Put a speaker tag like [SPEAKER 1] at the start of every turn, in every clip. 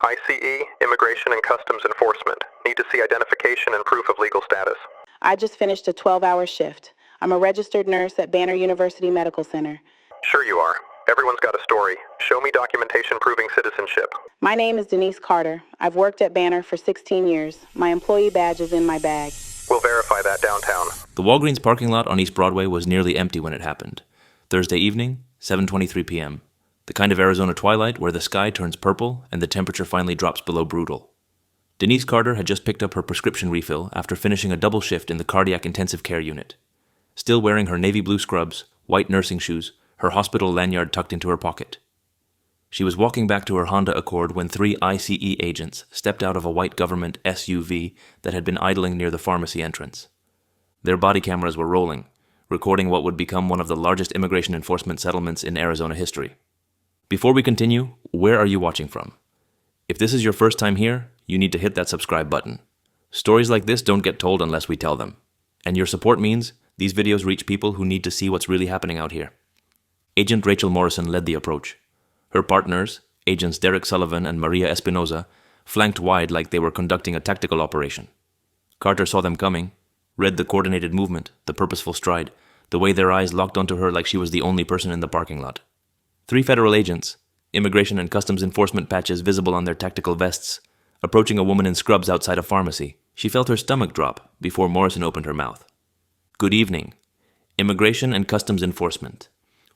[SPEAKER 1] ICE, Immigration and Customs Enforcement. Need to see identification and proof of legal status.
[SPEAKER 2] I just finished a 12-hour shift. I'm a registered nurse at Banner University Medical Center.
[SPEAKER 1] Sure you are. Everyone's got a story. Show me documentation proving citizenship.
[SPEAKER 2] My name is Denise Carter. I've worked at Banner for 16 years. My employee badge is in my bag.
[SPEAKER 1] We'll verify that downtown.
[SPEAKER 3] The Walgreens parking lot on East Broadway was nearly empty when it happened. Thursday evening, 7:23 p.m. The kind of Arizona twilight where the sky turns purple and the temperature finally drops below brutal. Denise Carter had just picked up her prescription refill after finishing a double shift in the cardiac intensive care unit. Still wearing her navy blue scrubs, white nursing shoes, her hospital lanyard tucked into her pocket. She was walking back to her Honda Accord when 3 ICE agents stepped out of a white government SUV that had been idling near the pharmacy entrance. Their body cameras were rolling, recording what would become one of the largest immigration enforcement settlements in Arizona history. Before we continue, where are you watching from? If this is your first time here, you need to hit that subscribe button. Stories like this don't get told unless we tell them. And your support means these videos reach people who need to see what's really happening out here. Agent Rachel Morrison led the approach. Her partners, Agents Derek Sullivan and Maria Espinoza, flanked wide like they were conducting a tactical operation. Carter saw them coming, read the coordinated movement, the purposeful stride, the way their eyes locked onto her like she was the only person in the parking lot. 3 federal agents, Immigration and Customs Enforcement patches visible on their tactical vests, approaching a woman in scrubs outside a pharmacy. She felt her stomach drop before Morrison opened her mouth. Good evening. Immigration and Customs Enforcement.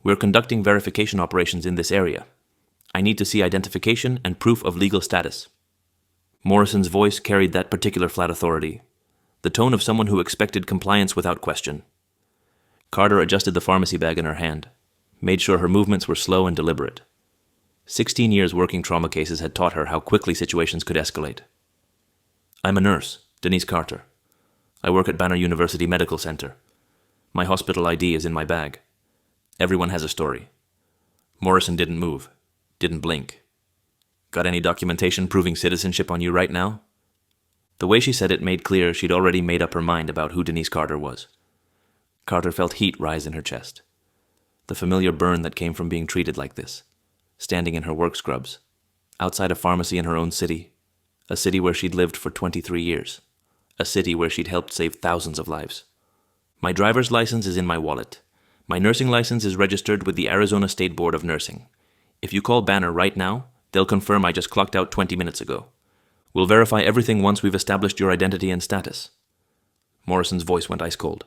[SPEAKER 3] We're conducting verification operations in this area. I need to see identification and proof of legal status. Morrison's voice carried that particular flat authority, the tone of someone who expected compliance without question. Carter adjusted the pharmacy bag in her hand, made sure her movements were slow and deliberate. 16 years working trauma cases had taught her how quickly situations could escalate. I'm a nurse, Denise Carter. I work at Banner University Medical Center. My hospital ID is in my bag. Everyone has a story. Morrison didn't move, didn't blink. Got any documentation proving citizenship on you right now? The way she said it made clear she'd already made up her mind about who Denise Carter was. Carter felt heat rise in her chest. The familiar burn that came from being treated like this, standing in her work scrubs, outside a pharmacy in her own city, a city where she'd lived for 23 years, a city where she'd helped save thousands of lives. My driver's license is in my wallet. My nursing license is registered with the Arizona State Board of Nursing. If you call Banner right now, they'll confirm I just clocked out 20 minutes ago. We'll verify everything once we've established your identity and status. Morrison's voice went ice cold.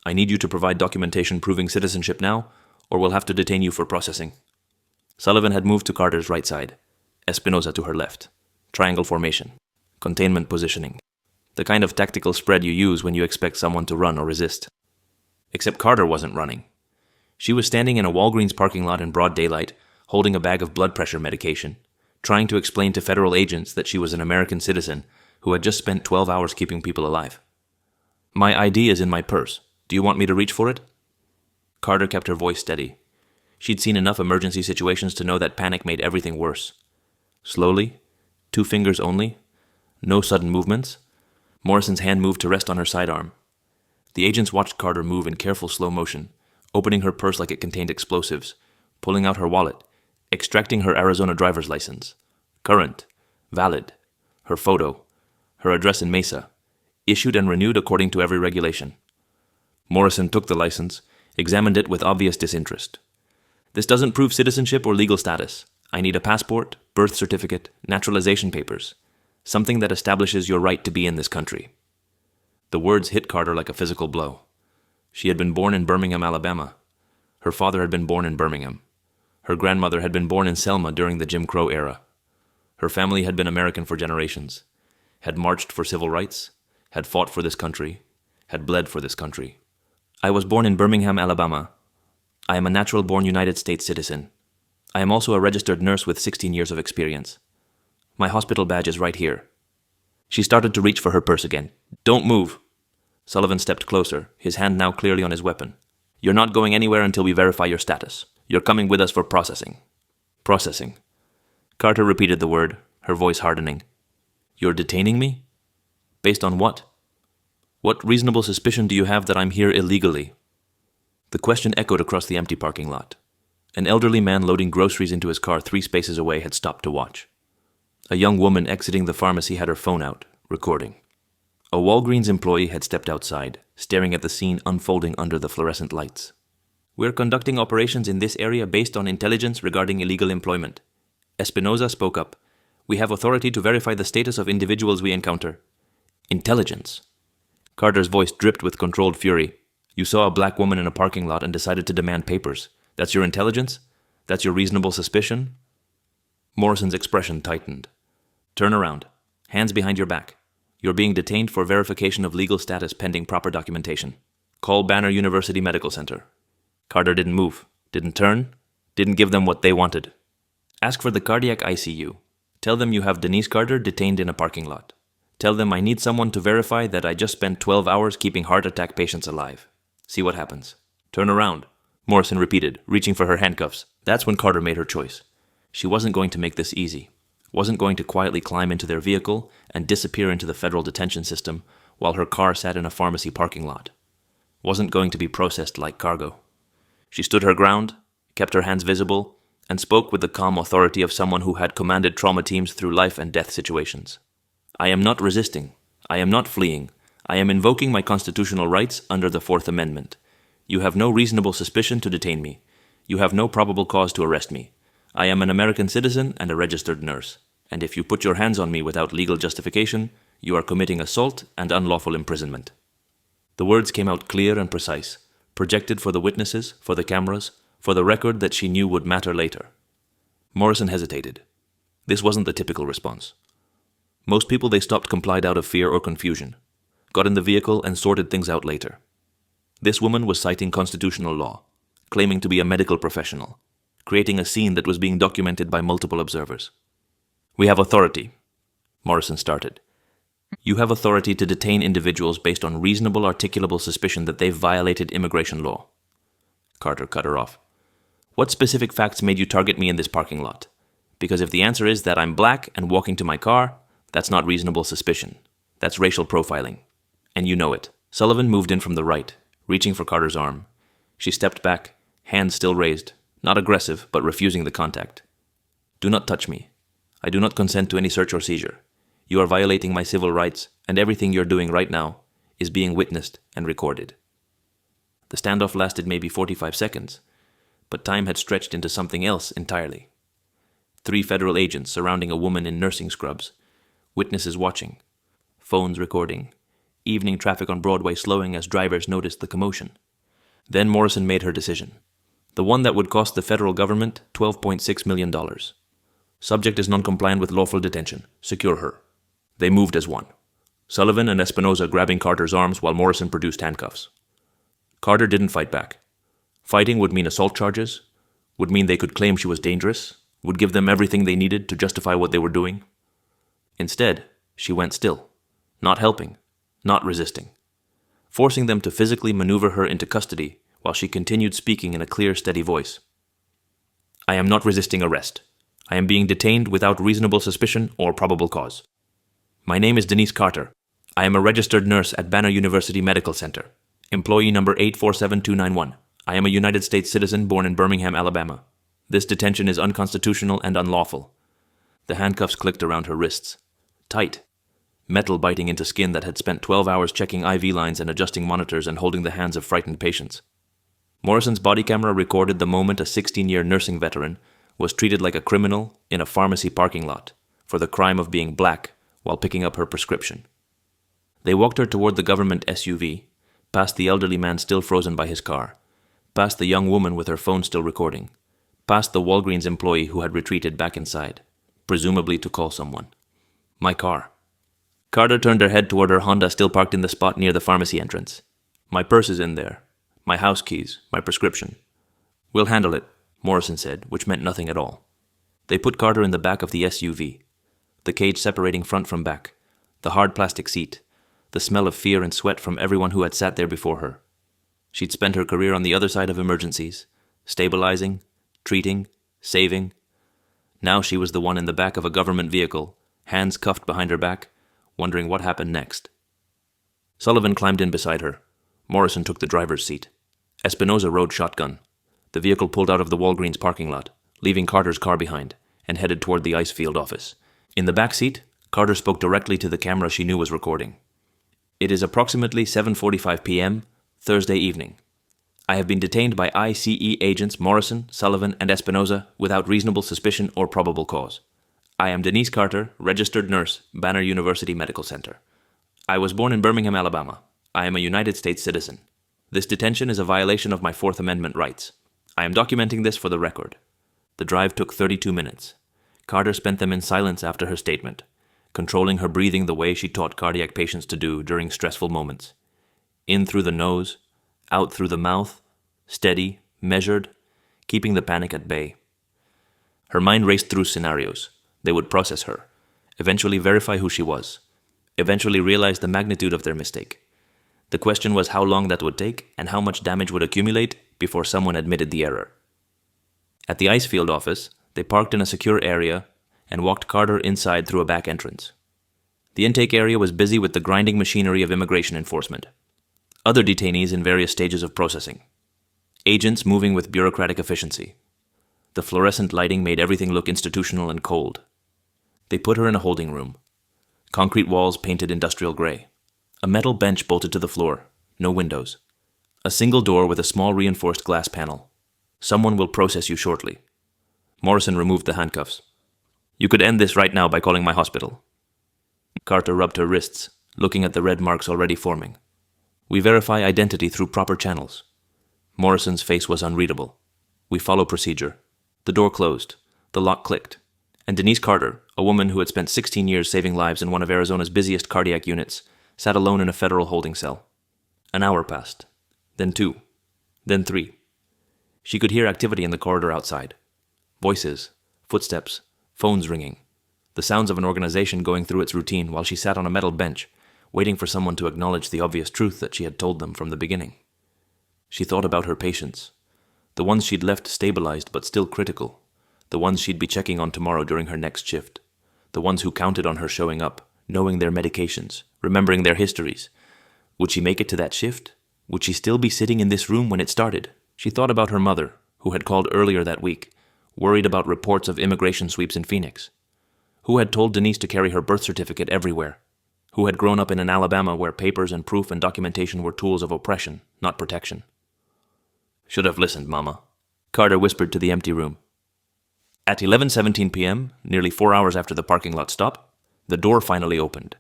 [SPEAKER 3] I need you to provide documentation proving citizenship now, or we'll have to detain you for processing. Sullivan had moved to Carter's right side, Espinoza to her left. Triangle formation. Containment positioning. The kind of tactical spread you use when you expect someone to run or resist. Except Carter wasn't running. She was standing in a Walgreens parking lot in broad daylight, holding a bag of blood pressure medication, trying to explain to federal agents that she was an American citizen who had just spent 12 hours keeping people alive. My ID is in my purse. Do you want me to reach for it? Carter kept her voice steady. She'd seen enough emergency situations to know that panic made everything worse. Slowly, 2 fingers only, no sudden movements, Morrison's hand moved to rest on her sidearm. The agents watched Carter move in careful slow motion, opening her purse like it contained explosives, pulling out her wallet, extracting her Arizona driver's license. Current, valid, her photo, her address in Mesa, issued and renewed according to every regulation. Morrison took the license, examined it with obvious disinterest. This doesn't prove citizenship or legal status. I need a passport, birth certificate, naturalization papers, something that establishes your right to be in this country. The words hit Carter like a physical blow. She had been born in Birmingham, Alabama. Her father had been born in Birmingham. Her grandmother had been born in Selma during the Jim Crow era. Her family had been American for generations, had marched for civil rights, had fought for this country, had bled for this country. I was born in Birmingham, Alabama. I am a natural-born United States citizen. I am also a registered nurse with 16 years of experience. My hospital badge is right here. She started to reach for her purse again. Don't move. Sullivan stepped closer, his hand now clearly on his weapon. You're not going anywhere until we verify your status. You're coming with us for processing. Processing. Carter repeated the word, her voice hardening. You're detaining me? Based on what? What reasonable suspicion do you have that I'm here illegally? The question echoed across the empty parking lot. An elderly man loading groceries into his car 3 spaces away had stopped to watch. A young woman exiting the pharmacy had her phone out, recording. A Walgreens employee had stepped outside, staring at the scene unfolding under the fluorescent lights. "We're conducting operations in this area based on intelligence regarding illegal employment." Espinoza spoke up. "We have authority to verify the status of individuals we encounter." "Intelligence?" Carter's voice dripped with controlled fury. "You saw a black woman in a parking lot and decided to demand papers. That's your intelligence? That's your reasonable suspicion?" Morrison's expression tightened. "Turn around. Hands behind your back. You're being detained for verification of legal status pending proper documentation. Call Banner University Medical Center." Carter didn't move, didn't turn, didn't give them what they wanted. "Ask for the cardiac ICU. Tell them you have Denise Carter detained in a parking lot. Tell them I need someone to verify that I just spent 12 hours keeping heart attack patients alive. See what happens. Turn around," Morrison repeated, reaching for her handcuffs. That's when Carter made her choice. She wasn't going to make this easy. Wasn't going to quietly climb into their vehicle and disappear into the federal detention system while her car sat in a pharmacy parking lot. Wasn't going to be processed like cargo. She stood her ground, kept her hands visible, and spoke with the calm authority of someone who had commanded trauma teams through life and death situations. "I am not resisting. I am not fleeing. I am invoking my constitutional rights under the Fourth Amendment. You have no reasonable suspicion to detain me. You have no probable cause to arrest me. I am an American citizen and a registered nurse, and if you put your hands on me without legal justification, you are committing assault and unlawful imprisonment." The words came out clear and precise, projected for the witnesses, for the cameras, for the record that she knew would matter later. Morrison hesitated. This wasn't the typical response. Most people they stopped complied out of fear or confusion, got in the vehicle and sorted things out later. This woman was citing constitutional law, claiming to be a medical professional, creating a scene that was being documented by multiple observers. "We have authority," Morrison started. "You have authority to detain individuals based on reasonable articulable suspicion that they've violated immigration law." Carter cut her off. "What specific facts made you target me in this parking lot? Because if the answer is that I'm black and walking to my car, that's not reasonable suspicion. That's racial profiling. And you know it." Sullivan moved in from the right, reaching for Carter's arm. She stepped back, hands still raised, not aggressive, but refusing the contact. "Do not touch me. I do not consent to any search or seizure. You are violating my civil rights, and everything you're doing right now is being witnessed and recorded." The standoff lasted maybe 45 seconds, but time had stretched into something else entirely. 3 federal agents surrounding a woman in nursing scrubs, witnesses watching, phones recording, evening traffic on Broadway slowing as drivers noticed the commotion. Then Morrison made her decision, the one that would cost the federal government $12.6 million. Subject is non-compliant with lawful detention. Secure her. They moved as one. Sullivan and Espinoza grabbing Carter's arms while Morrison produced handcuffs. Carter didn't fight back. Fighting would mean assault charges, would mean they could claim she was dangerous, would give them everything they needed to justify what they were doing. Instead, she went still, not helping, not resisting, forcing them to physically maneuver her into custody while she continued speaking in a clear, steady voice. "I am not resisting arrest. I am being detained without reasonable suspicion or probable cause. My name is Denise Carter. I am a registered nurse at Banner University Medical Center. Employee number 847291. I am a United States citizen born in Birmingham, Alabama. This detention is unconstitutional and unlawful." The handcuffs clicked around her wrists. Tight. Metal biting into skin that had spent 12 hours checking IV lines and adjusting monitors and holding the hands of frightened patients. Morrison's body camera recorded the moment a 16-year nursing veteran was treated like a criminal in a pharmacy parking lot for the crime of being black while picking up her prescription. They walked her toward the government SUV, past the elderly man still frozen by his car, past the young woman with her phone still recording, past the Walgreens employee who had retreated back inside, presumably to call someone. "My car." Carter turned her head toward her Honda still parked in the spot near the pharmacy entrance. "My purse is in there. My house keys, my prescription." "We'll handle it," Morrison said, which meant nothing at all. They put Carter in the back of the SUV, the cage separating front from back, the hard plastic seat, the smell of fear and sweat from everyone who had sat there before her. She'd spent her career on the other side of emergencies, stabilizing, treating, saving. Now she was the one in the back of a government vehicle, hands cuffed behind her back, wondering what happened next. Sullivan climbed in beside her. Morrison took the driver's seat. Espinoza rode shotgun. The vehicle pulled out of the Walgreens parking lot, leaving Carter's car behind, and headed toward the ice field office, In the back seat, Carter spoke directly to the camera she knew was recording. It is approximately 7:45 p.m., Thursday evening. I have been detained by ICE agents Morrison, Sullivan, and Espinoza without reasonable suspicion or probable cause. I am Denise Carter, registered nurse, Banner University Medical Center. I was born in Birmingham, Alabama. I am a United States citizen. This detention is a violation of my Fourth Amendment rights. I am documenting this for the record. The drive took 32 minutes. Carter spent them in silence after her statement, controlling her breathing the way she taught cardiac patients to do during stressful moments. In through the nose, out through the mouth, steady, measured, keeping the panic at bay. Her mind raced through scenarios. They would process her, eventually verify who she was, eventually realize the magnitude of their mistake. The question was how long that would take and how much damage would accumulate before someone admitted the error. At the ice field office, they parked in a secure area and walked Carter inside through a back entrance. The intake area was busy with the grinding machinery of immigration enforcement. Other detainees in various stages of processing. Agents moving with bureaucratic efficiency. The fluorescent lighting made everything look institutional and cold. They put her in a holding room. Concrete walls painted industrial gray. A metal bench bolted to the floor. No windows. A single door with a small reinforced glass panel. Someone will process you shortly. Morrison removed the handcuffs. You could end this right now by calling my hospital. Carter rubbed her wrists, looking at the red marks already forming. We verify identity through proper channels. Morrison's face was unreadable. We follow procedure. The door closed. The lock clicked. And Denise Carter, a woman who had spent 16 years saving lives in one of Arizona's busiest cardiac units, sat alone in a federal holding cell. An hour passed. Then 2. Then 3. She could hear activity in the corridor outside. Voices, footsteps, phones ringing. The sounds of an organization going through its routine while she sat on a metal bench, waiting for someone to acknowledge the obvious truth that she had told them from the beginning. She thought about her patients. The ones she'd left stabilized but still critical. The ones she'd be checking on tomorrow during her next shift. The ones who counted on her showing up, knowing their medications, remembering their histories. Would she make it to that shift? Would she still be sitting in this room when it started? She thought about her mother, who had called earlier that week, worried about reports of immigration sweeps in Phoenix. Who had told Denise to carry her birth certificate everywhere? Who had grown up in an Alabama where papers and proof and documentation were tools of oppression, not protection. Should have listened, Mama, Carter whispered to the empty room. At 11:17 p.m., nearly 4 hours after the parking lot stop, the door finally opened.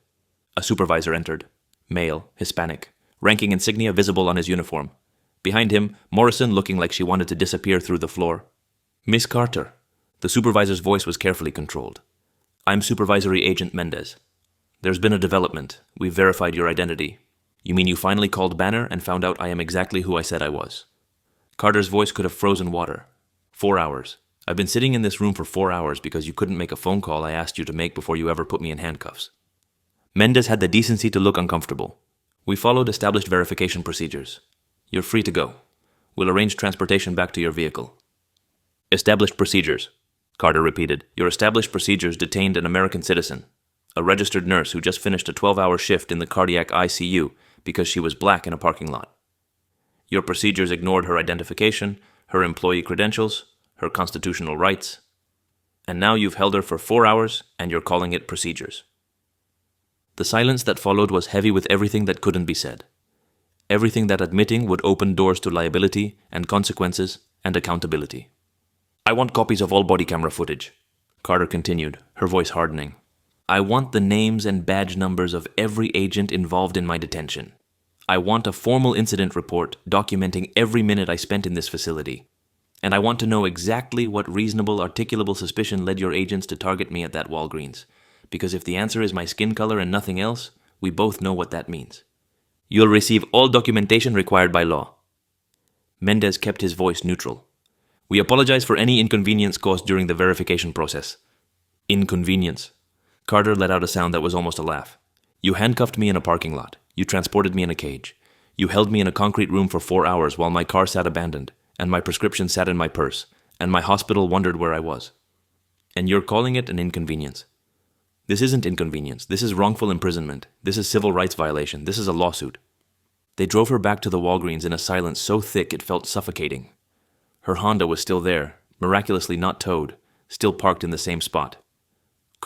[SPEAKER 3] A supervisor entered. Male, Hispanic, ranking insignia visible on his uniform. Behind him, Morrison looking like she wanted to disappear through the floor. Miss Carter. The supervisor's voice was carefully controlled. I'm Supervisory Agent Mendez. There's been a development. We've verified your identity. You mean you finally called Banner and found out I am exactly who I said I was? Carter's voice could have frozen water. 4 hours. I've been sitting in this room for 4 hours because you couldn't make a phone call I asked you to make before you ever put me in handcuffs. Mendez had the decency to look uncomfortable. We followed established verification procedures. You're free to go. We'll arrange transportation back to your vehicle. Established procedures, Carter repeated. Your established procedures detained an American citizen, a registered nurse who just finished a 12-hour shift in the cardiac ICU because she was black in a parking lot. Your procedures ignored her identification, her employee credentials, her constitutional rights, and now you've held her for 4 hours and you're calling it procedures. The silence that followed was heavy with everything that couldn't be said. Everything that admitting would open doors to liability and consequences and accountability. I want copies of all body camera footage, Carter continued, her voice hardening. I want the names and badge numbers of every agent involved in my detention. I want a formal incident report documenting every minute I spent in this facility. And I want to know exactly what reasonable, articulable suspicion led your agents to target me at that Walgreens. Because if the answer is my skin color and nothing else, we both know what that means. You'll receive all documentation required by law. Mendez kept his voice neutral. We apologize for any inconvenience caused during the verification process. Inconvenience. Carter let out a sound that was almost a laugh. You handcuffed me in a parking lot. You transported me in a cage. You held me in a concrete room for 4 hours while my car sat abandoned, and my prescription sat in my purse, and my hospital wondered where I was. And you're calling it an inconvenience. This isn't inconvenience. This is wrongful imprisonment. This is civil rights violation. This is a lawsuit. They drove her back to the Walgreens in a silence so thick it felt suffocating. Her Honda was still there, miraculously not towed, still parked in the same spot.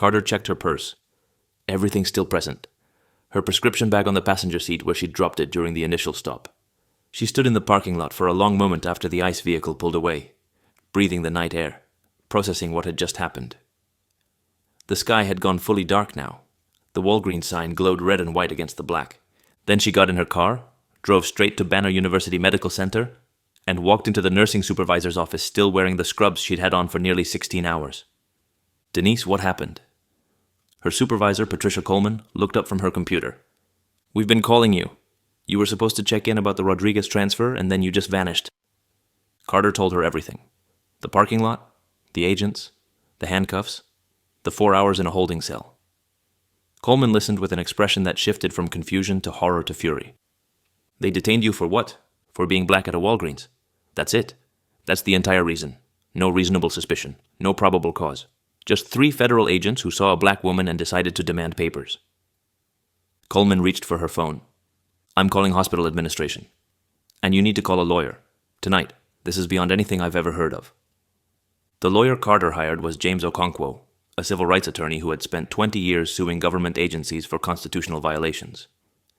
[SPEAKER 3] Carter checked her purse. Everything still present. Her prescription bag on the passenger seat where she'd dropped it during the initial stop. She stood in the parking lot for a long moment after the ICE vehicle pulled away, breathing the night air, processing what had just happened. The sky had gone fully dark now. The Walgreens sign glowed red and white against the black. Then she got in her car, drove straight to Banner University Medical Center, and walked into the nursing supervisor's office still wearing the scrubs she'd had on for nearly 16 hours. Denise, what happened? Her supervisor, Patricia Coleman, looked up from her computer. We've been calling you. You were supposed to check in about the Rodriguez transfer, and then you just vanished. Carter told her everything. The parking lot, the agents, the handcuffs, the 4 hours in a holding cell. Coleman listened with an expression that shifted from confusion to horror to fury. They detained you for what? For being black at a Walgreens. That's it. That's the entire reason. No reasonable suspicion. No probable cause. Just 3 federal agents who saw a black woman and decided to demand papers. Coleman reached for her phone. I'm calling hospital administration. And you need to call a lawyer. Tonight. This is beyond anything I've ever heard of. The lawyer Carter hired was James Okonkwo, a civil rights attorney who had spent 20 years suing government agencies for constitutional violations.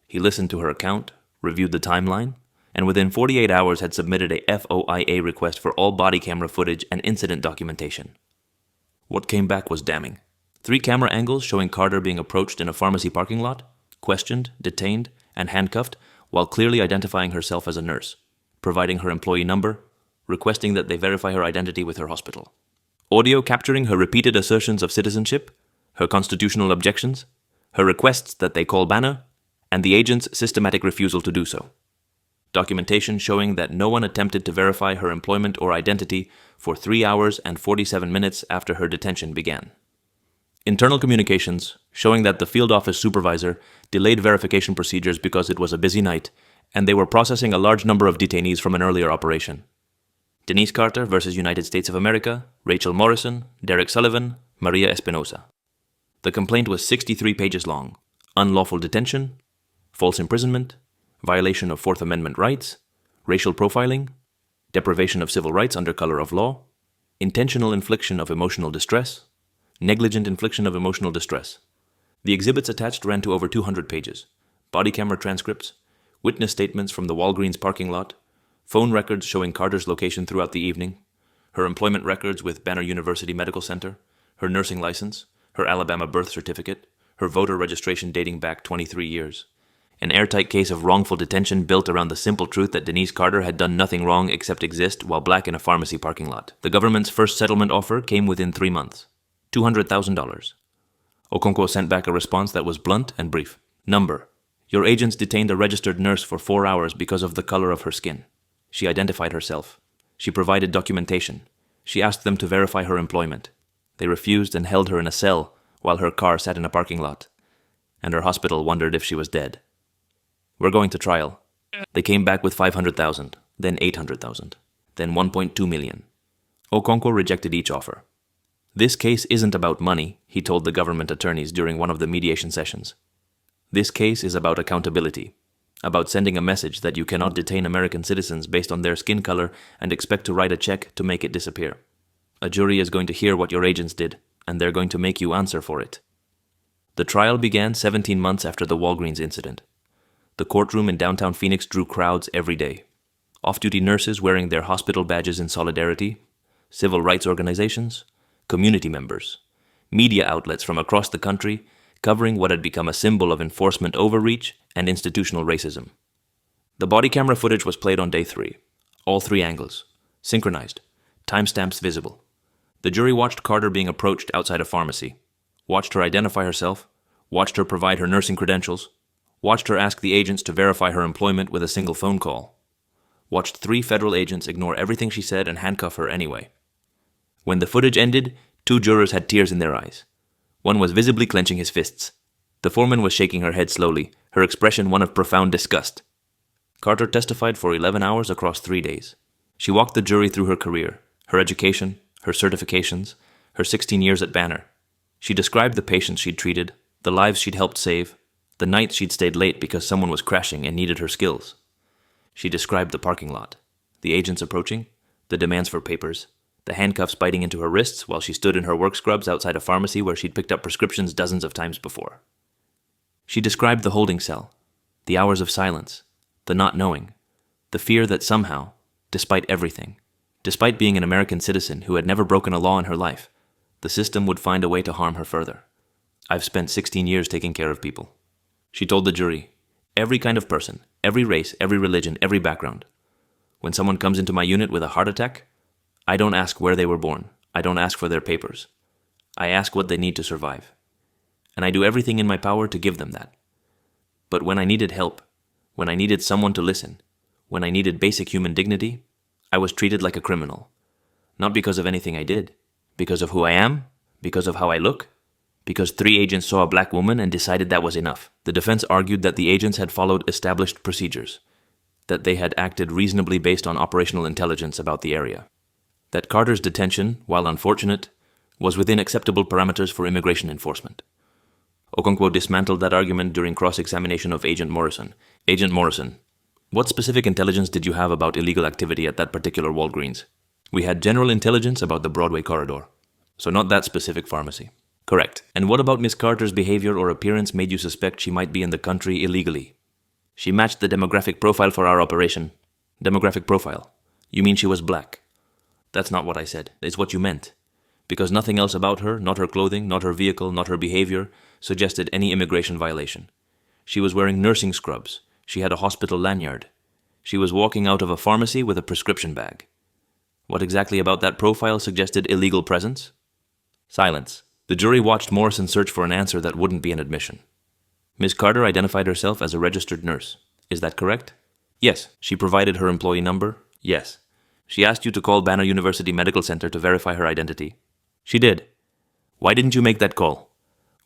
[SPEAKER 3] He listened to her account, reviewed the timeline, and within 48 hours had submitted a FOIA request for all body camera footage and incident documentation. What came back was damning. 3 camera angles showing Carter being approached in a pharmacy parking lot, questioned, detained, and handcuffed while clearly identifying herself as a nurse, providing her employee number, requesting that they verify her identity with her hospital. Audio capturing her repeated assertions of citizenship, her constitutional objections, her requests that they call Banner, and the agent's systematic refusal to do so. Documentation showing that no one attempted to verify her employment or identity for 3 hours and 47 minutes after her detention began. Internal communications showing that the field office supervisor delayed verification procedures because it was a busy night and they were processing a large number of detainees from an earlier operation. Denise Carter versus United States of America, Rachel Morrison, Derek Sullivan, Maria Espinosa. The complaint was 63 pages long. Unlawful detention, false imprisonment, violation of Fourth Amendment rights, racial profiling, deprivation of civil rights under color of law, intentional infliction of emotional distress, negligent infliction of emotional distress. The exhibits attached ran to over 200 pages. Body camera transcripts, witness statements from the Walgreens parking lot, phone records showing Carter's location throughout the evening, her employment records with Banner University Medical Center, her nursing license, her Alabama birth certificate, her voter registration dating back 23 years. An airtight case of wrongful detention built around the simple truth that Denise Carter had done nothing wrong except exist while black in a pharmacy parking lot. The government's first settlement offer came within 3 months. $200,000. Okonkwo sent back a response that was blunt and brief. Number: your agents detained a registered nurse for 4 hours because of the color of her skin. She identified herself. She provided documentation. She asked them to verify her employment. They refused and held her in a cell while her car sat in a parking lot. And her hospital wondered if she was dead. We're going to trial. They came back with $500,000, then $800,000, then $1.2 million. Okonkwo rejected each offer. This case isn't about money, he told the government attorneys during one of the mediation sessions. This case is about accountability, about sending a message that you cannot detain American citizens based on their skin color and expect to write a check to make it disappear. A jury is going to hear what your agents did, and they're going to make you answer for it. The trial began 17 months after the Walgreens incident. The courtroom in downtown Phoenix drew crowds every day. Off-duty nurses wearing their hospital badges in solidarity, civil rights organizations, community members, media outlets from across the country covering what had become a symbol of enforcement overreach and institutional racism. The body camera footage was played on day 3, all 3 angles, synchronized, timestamps visible. The jury watched Carter being approached outside a pharmacy, watched her identify herself, watched her provide her nursing credentials, watched her ask the agents to verify her employment with a single phone call, watched 3 federal agents ignore everything she said and handcuff her anyway. When the footage ended, 2 jurors had tears in their eyes. One was visibly clenching his fists. The foreman was shaking her head slowly, her expression one of profound disgust. Carter testified for 11 hours across 3 days. She walked the jury through her career, her education, her certifications, her 16 years at Banner. She described the patients she'd treated, the lives she'd helped save, the nights she'd stayed late because someone was crashing and needed her skills. She described the parking lot, the agents approaching, the demands for papers, the handcuffs biting into her wrists while she stood in her work scrubs outside a pharmacy where she'd picked up prescriptions dozens of times before. She described the holding cell, the hours of silence, the not knowing, the fear that somehow, despite everything, despite being an American citizen who had never broken a law in her life, the system would find a way to harm her further. I've spent 16 years taking care of people. She told the jury, every kind of person, every race, every religion, every background. When someone comes into my unit with a heart attack, I don't ask where they were born. I don't ask for their papers. I ask what they need to survive. And I do everything in my power to give them that. But when I needed help, when I needed someone to listen, when I needed basic human dignity, I was treated like a criminal. Not because of anything I did, because of who I am, because of how I look, because 3 agents saw a black woman and decided that was enough. The defense argued that the agents had followed established procedures, that they had acted reasonably based on operational intelligence about the area, that Carter's detention, while unfortunate, was within acceptable parameters for immigration enforcement. Okonkwo dismantled that argument during cross-examination of Agent Morrison. Agent Morrison, what specific intelligence did you have about illegal activity at that particular Walgreens? We had general intelligence about the Broadway corridor. So not that specific pharmacy. Correct. And what about Miss Carter's behavior or appearance made you suspect she might be in the country illegally? She matched the demographic profile for our operation. Demographic profile? You mean she was black? That's not what I said. It's what you meant. Because nothing else about her, not her clothing, not her vehicle, not her behavior, suggested any immigration violation. She was wearing nursing scrubs. She had a hospital lanyard. She was walking out of a pharmacy with a prescription bag. What exactly about that profile suggested illegal presence? Silence. The jury watched Morrison search for an answer that wouldn't be an admission. Ms. Carter identified herself as a registered nurse. Is that correct? Yes. She provided her employee number? Yes. She asked you to call Banner University Medical Center to verify her identity? She did. Why didn't you make that call?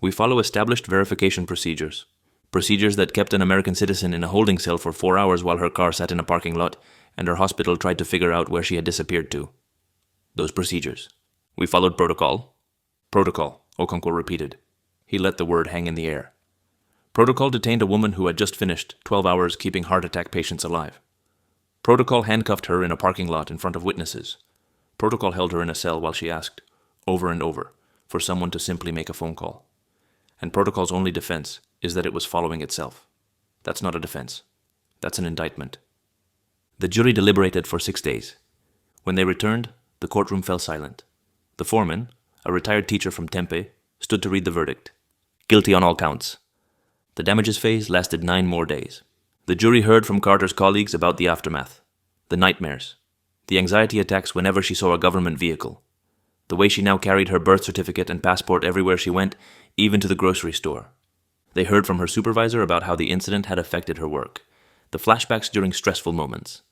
[SPEAKER 3] We follow established verification procedures. Procedures that kept an American citizen in a holding cell for 4 hours while her car sat in a parking lot and her hospital tried to figure out where she had disappeared to. Those procedures. We followed protocol. Protocol, Okonkwo repeated. He let the word hang in the air. Protocol detained a woman who had just finished 12 hours keeping heart attack patients alive. Protocol handcuffed her in a parking lot in front of witnesses. Protocol held her in a cell while she asked, over and over, for someone to simply make a phone call. And Protocol's only defense is that it was following itself. That's not a defense. That's an indictment. The jury deliberated for 6 days. When they returned, the courtroom fell silent. The foreman, a retired teacher from Tempe, stood to read the verdict. Guilty on all counts. The damages phase lasted 9 more days. The jury heard from Carter's colleagues about the aftermath, the nightmares, the anxiety attacks whenever she saw a government vehicle, the way she now carried her birth certificate and passport everywhere she went, even to the grocery store. They heard from her supervisor about how the incident had affected her work, the flashbacks during stressful moments,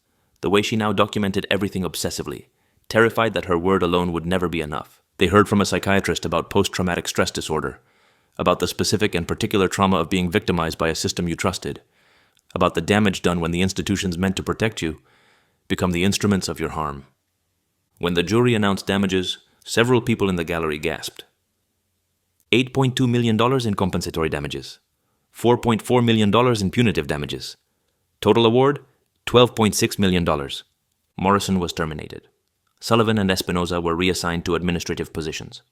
[SPEAKER 3] the way she now documented everything obsessively, terrified that her word alone would never be enough. They heard from a psychiatrist about post-traumatic stress disorder, about the specific and particular trauma of being victimized by a system you trusted, about the damage done when the institutions meant to protect you become the instruments of your harm. When the jury announced damages, several people in the gallery gasped. $8.2 million in compensatory damages, $4.4 million in punitive damages. Total award, $12.6 million. Morrison was terminated. Sullivan and Espinoza were reassigned to administrative positions.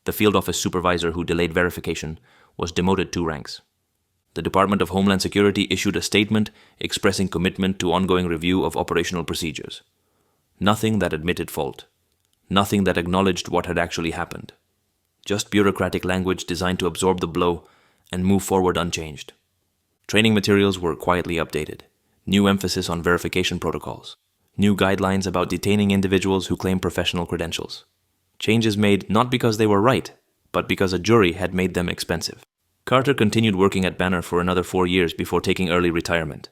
[SPEAKER 3] The field office supervisor who delayed verification was demoted 2 ranks. The Department of Homeland Security issued a statement expressing commitment to ongoing review of operational procedures. Nothing that admitted fault. Nothing that acknowledged what had actually happened. Just bureaucratic language designed to absorb the blow and move forward unchanged. Training materials were quietly updated. New emphasis on verification protocols. New guidelines about detaining individuals who claim professional credentials. Changes made not because they were right, but because a jury had made them expensive. Carter continued working at Banner for another 4 years before taking early retirement.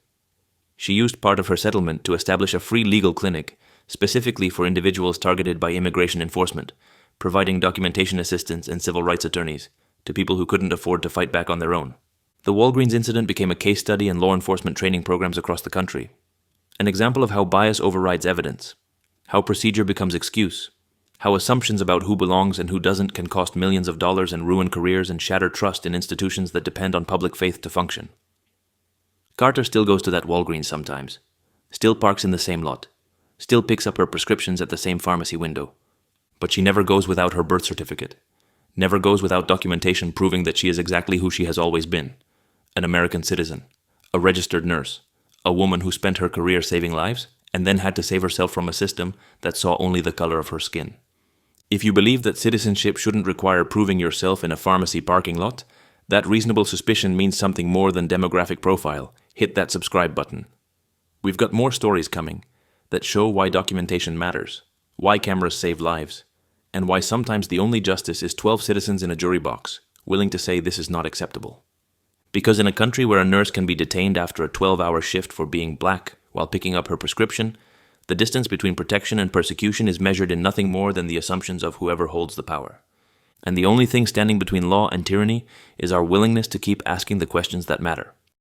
[SPEAKER 3] She used part of her settlement to establish a free legal clinic specifically for individuals targeted by immigration enforcement, providing documentation assistance and civil rights attorneys to people who couldn't afford to fight back on their own. The Walgreens incident became a case study in law enforcement training programs across the country. An example of how bias overrides evidence, how procedure becomes excuse, how assumptions about who belongs and who doesn't can cost millions of dollars and ruin careers and shatter trust in institutions that depend on public faith to function. Carter still goes to that Walgreens sometimes, still parks in the same lot, still picks up her prescriptions at the same pharmacy window, But she never goes without her birth certificate, never goes without documentation proving that she is exactly who she has always been, an American citizen, a registered nurse, a woman who spent her career saving lives and then had to save herself from a system that saw only the color of her skin. If you believe that citizenship shouldn't require proving yourself in a pharmacy parking lot, that reasonable suspicion means something more than demographic profile. Hit that subscribe button. We've got more stories coming that show why documentation matters, why cameras save lives, and why sometimes the only justice is 12 citizens in a jury box, willing to say this is not acceptable. Because in a country where a nurse can be detained after a 12-hour shift for being black while picking up her prescription, the distance between protection and persecution is measured in nothing more than the assumptions of whoever holds the power. And the only thing standing between law and tyranny is our willingness to keep asking the questions that matter.